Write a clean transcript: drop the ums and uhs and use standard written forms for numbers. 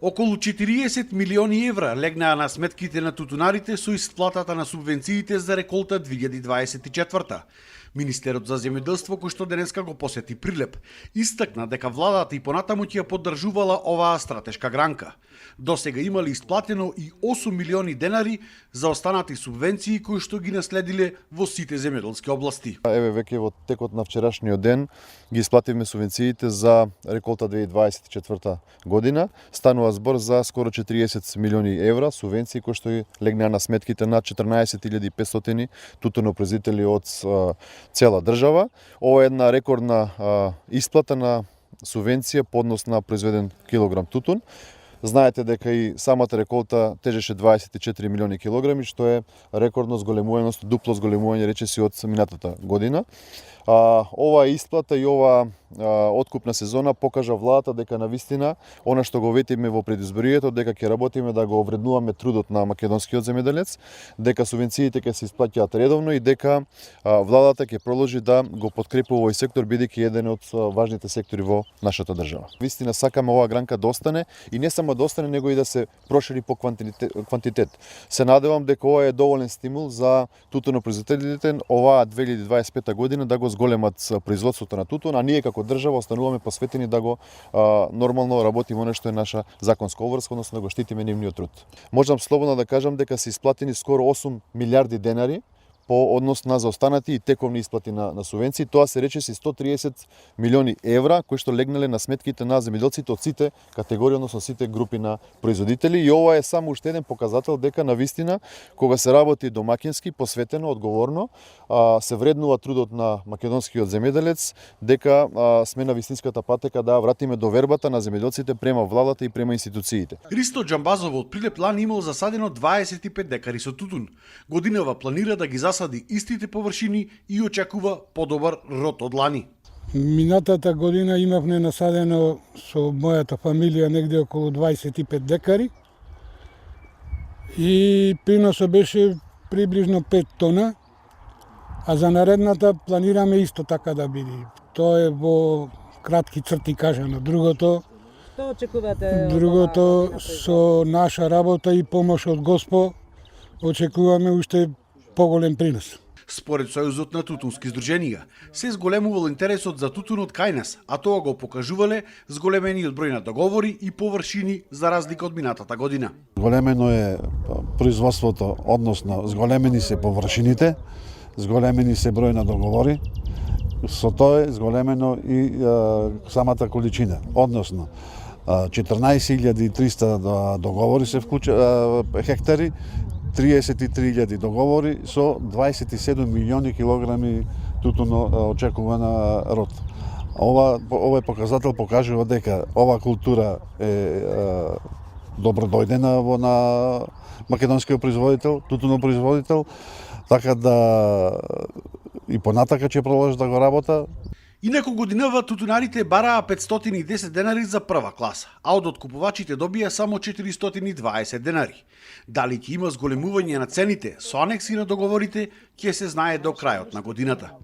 Околу 40 милиони евра легнаа на сметките на тутунарите со исплатата на субвенциите за реколта 2024. Министерот за земјоделство, кој што денеска го посети Прилеп, истакна дека владата и понатаму ќе ја поддржувала оваа стратешка гранка. Досега имали исплатено и 8 милиони денари за останати субвенции кои што ги наследиле во сите земјоделски области. Еве веќе во текот на вчерашниот ден ги исплативме субвенциите за реколта 2024 година. Станува збор за скоро 40 милиони евра субвенции кои што легнаа на сметките на 14.500 тутунопроизводители од цела држава. Ова е една рекордна исплата на субвенција по однос на произведен килограм тутун. Знаете дека и самата реколта тежеше 24 милиони килограми, што е рекордно зголемување, дупло зголемување речиси од минатата година. Ова исплата и ова откупна сезона покажа владата дека навистина она што го ветиме во предизборието, дека ќе работиме да го вреднуваме трудот на македонскиот земјоделец, дека субвенциите ќе се исплаќаат редовно и дека владата ќе продолжи да го подкрепува овој сектор бидејќи еден од важните сектори во нашата држава. Вистина сакаме оваа гранка да остане и не само да остане, него и да се прошири по квантитет. Се надевам дека ова е доволен стимул за тутунопроизводителите оваа 2025 година да го зголемат производството на тутун, а ние како држава остануваме посветени да го нормално работиме она што е наша законска обврска, односно да го штитиме нивниот труд. Можам слободно да кажам дека се исплатени скоро 8 милиарди денари по однос на заостанати и тековни исплати на субвенции. Тоа се речиси 130 милиони евра кои што легнале на сметките на земјоделците од сите категории, односно сите групи на производители, и ова е само уште еден показател дека навистина кога се работи домакински, посветено, одговорно, се вреднува трудот на македонскиот земјоделец, дека сме на вистинската патека да вратиме довербата на земјоделците према владата и према институциите. Ристо Џамбазово од Прилеп лан имал засадено 25 декари со тутун. Годинава планира да ги засади истите површини и очекува подобар род од лани. Минатата година имавме насадено со мојата фамилија негде околу 25 декари и приносот беше приближно 5 тона, а за наредната планираме исто така да биде. Тоа е во кратки црти кажано. Другото со наша работа и помош од Господ очекуваме уште поголем принос. Според Сојузот на тутунски здруженија, се зголемувал интересот за тутунот кај нас, а тоа го покажувале зголемениот број на договори и површини за разлика од минатата година. Зголемено е производството, односно зголемени се површините, зголемени се број на договори, со тоа е зголемено и самата количина, односно 14.300 договори се хектари, 33.000 договори со 27 милиони килограми тутуно очекувана род. Овој показател покажува дека ова култура е добродојдена на македонскиот производител, тутунопроизводител, така да и понатака ќе продолжи да го работа. Инаку годинава тутунарите бараа 510 денари за прва класа, а од откупувачите добија само 420 денари. Дали ќе има зголемување на цените со анекси на договорите, ќе се знае до крајот на годината.